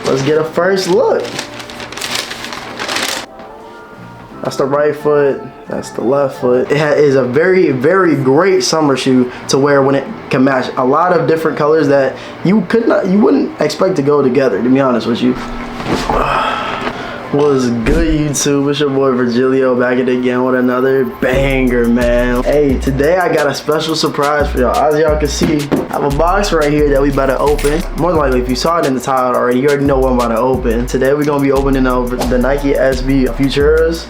let's get a first look. That's the right foot, that's the left foot. It is a very, very great summer shoe to wear when it can match a lot of different colors that you wouldn't expect to go together, to be honest with you. What's good, YouTube? It's your boy Virgilio back at it again with another banger, man. Hey, today I got a special surprise for y'all. As y'all can see, I have a box right here that we about to open. More than likely, if you saw it in the title already, you already know what I'm about to open. Today we're gonna be opening over the Nike SB Futuras,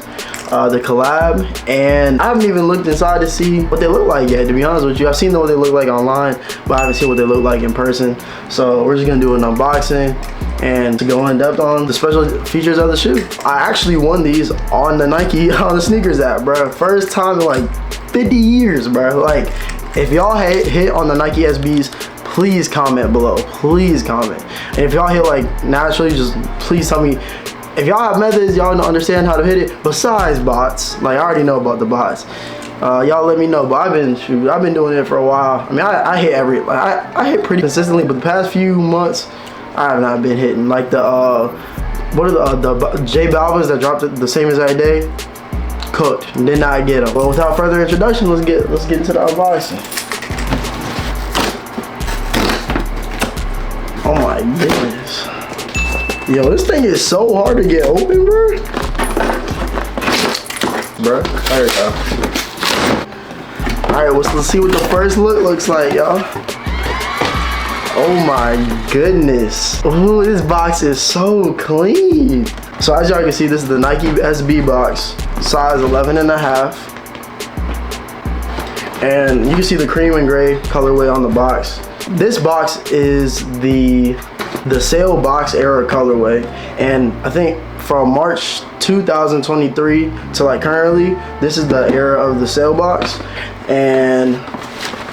the collab, and I haven't even looked inside to see what they look like yet, to be honest with you. I've seen what they look like online, but I haven't seen what they look like in person. So we're just gonna do an unboxing and to go in depth on the special features of the shoe. I actually won these on the Nike on the sneakers app, bro. First time in like 50 years, bro. Like, if y'all hit on the Nike SBs, please comment below, please comment. And if y'all hit like naturally, just please tell me if y'all have methods, y'all don't understand how to hit it besides bots. Like, I already know about the bots. Y'all let me know. But I've been doing it for a while. I mean, I hit I hit pretty consistently, but the past few months I have not been hitting. Like the what are the J Balvin's that dropped it the same exact day? Cooked. Did not get them. But without further introduction, let's get into the unboxing. Oh my goodness. Yo, this thing is so hard to get open, bro. There we go. Alright, let's see what the first look looks like, y'all. Oh my goodness. Oh, this box is so clean. So as y'all can see, this is the Nike SB box, size 11.5. And you can see the cream and gray colorway on the box. This box is the sale box era colorway, and I think from March 2023 to like currently, this is the era of the sale box. And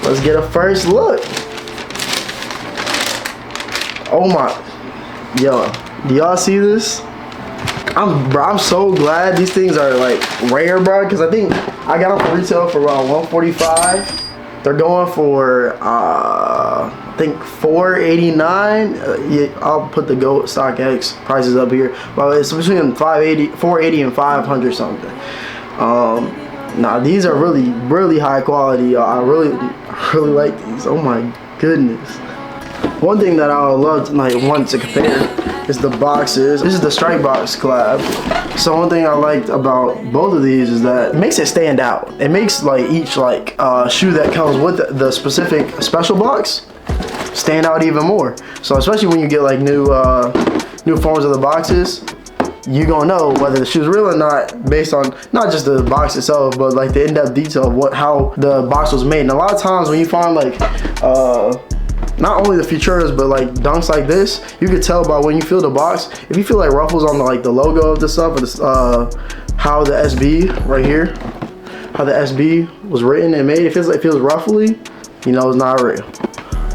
let's get a first look. Oh my, yo, do y'all see this? I'm so glad these things are like rare, bro, because I think I got them for retail for around $145. They're going for I think $489. Yeah, I'll put the GOAT StockX prices up here, but it's between $480 and $500 something. Now these are really high quality. I really like these. Oh my goodness. One thing that I would love to want to compare is the boxes. This is the Strike Box collab. So one thing I liked about both of these is that it makes it stand out. It makes like each shoe that comes with the specific special box stand out even more. So especially when you get like new forms of the boxes, you gonna know whether the shoe's real or not based on not just the box itself, but like the in-depth detail of how the box was made. And a lot of times when you find like not only the Futuras, but like dunks like this, you can tell by when you feel the box. If you feel like ruffles on the logo of the stuff, or how the SB right here, how the SB was written and made, it feels ruffly, you know it's not real.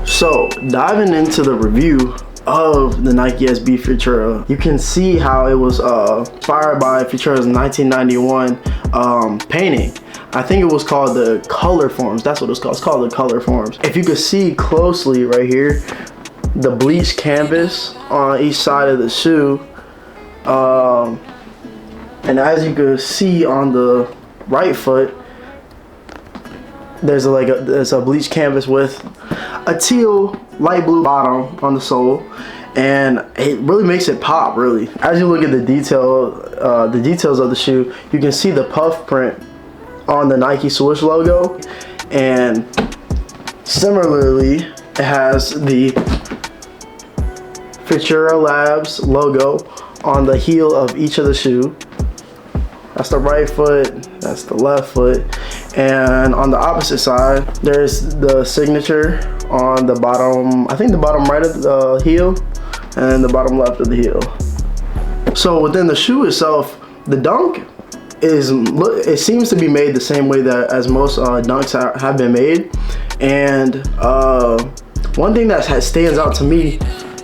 So diving into the review of the Nike SB Futura, you can see how it was inspired by Futura's 1991 painting. I think it was called the color forms. That's what it's called. It's called the color forms. If you could see closely right here, the bleached canvas on each side of the shoe, and as you can see on the right foot, there's a bleached canvas with a teal light blue bottom on the sole, and it really makes it pop. Really, as you look at the details of the shoe, you can see the puff print on the Nike swoosh logo, and similarly it has the Futura Labs logo on the heel of each of the shoe. That's the right foot, that's the left foot, and on the opposite side there's the signature on the bottom, I think the bottom right of the heel and the bottom left of the heel. So within the shoe itself, the dunk it seems to be made the same way that as most dunks have been made. And one thing that stands out to me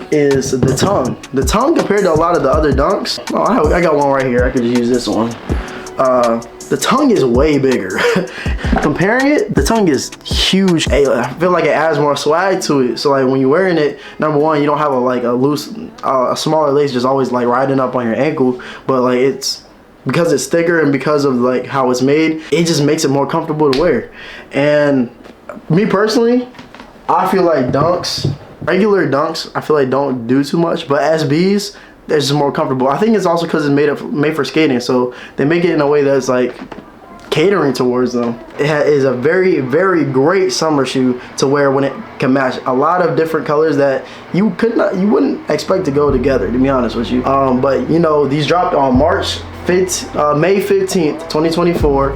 is the tongue. The tongue compared to a lot of the other dunks. Oh, I got one right here. I could just use this one. the tongue is way bigger. Comparing it, the tongue is huge. Hey, I feel like it adds more swag to it. So like when you're wearing it, number one, you don't have a loose, a smaller lace just always like riding up on your ankle. But like because it's thicker and because of like how it's made, it just makes it more comfortable to wear. And me personally, I feel like regular dunks, I feel like don't do too much, but SBs, they're just more comfortable. I think it's also because it's made for skating, so they make it in a way that's like catering towards them. It is a very, very great summer shoe to wear when it can match a lot of different colors that you wouldn't expect to go together, to be honest with you. But you know, these dropped on May 15th, 2024.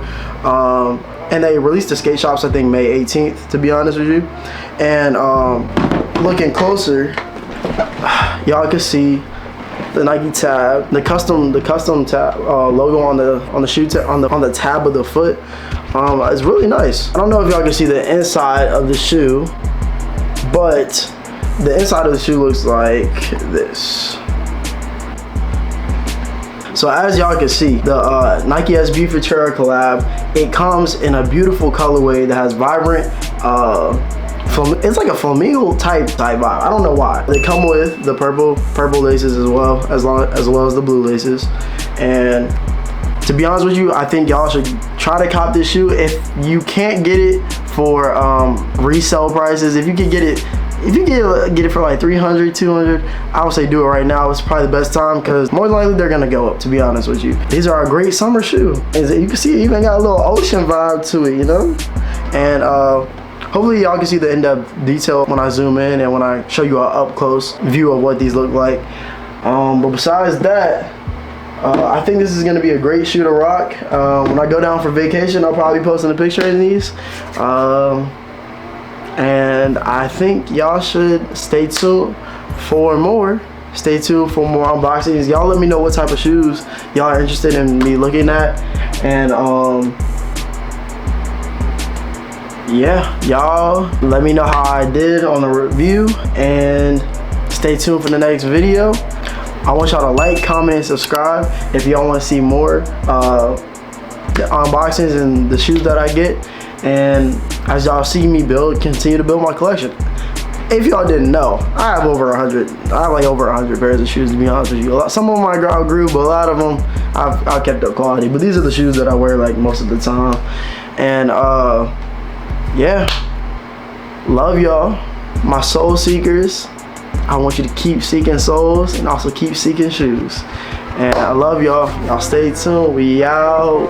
And they released the skate shops, I think May 18th, to be honest with you. And looking closer, y'all can see the Nike tab, the custom tab logo on the shoe on the tab of the foot. It's really nice. I don't know if y'all can see the inside of the shoe, but the inside of the shoe looks like this. So as y'all can see, the Nike SB Futura collab, it comes in a beautiful colorway that has vibrant, it's like a flamingo type vibe. I don't know why. They come with the purple laces as well as the blue laces. And to be honest with you, I think y'all should try to cop this shoe. If you can't get it for resale prices, if you can get it, get it for like 300, 200, I would say do it right now. It's probably the best time because more than likely they're gonna go up, to be honest with you. These are a great summer shoe. And you can see it even got a little ocean vibe to it, you know? And hopefully y'all can see the in-depth detail when I zoom in and when I show you an up-close view of what these look like. But besides that, I think this is gonna be a great shoe to rock. When I go down for vacation, I'll probably be posting a picture of these. And I think y'all should stay tuned for more. Stay tuned for more unboxings. Y'all let me know what type of shoes y'all are interested in me looking at. And yeah, y'all let me know how I did on the review, and stay tuned for the next video. I want y'all to like, comment, and subscribe if y'all want to see more the unboxings and the shoes that I get. And as y'all see me continue to build my collection. If y'all didn't know, I have over 100. I have like over 100 pairs of shoes, to be honest with you. Some of them I outgrew, but a lot of them I've kept up quality. But these are the shoes that I wear like most of the time. And yeah, love y'all, my soul seekers. I want you to keep seeking souls and also keep seeking shoes. And I love y'all. Y'all stay tuned. We out.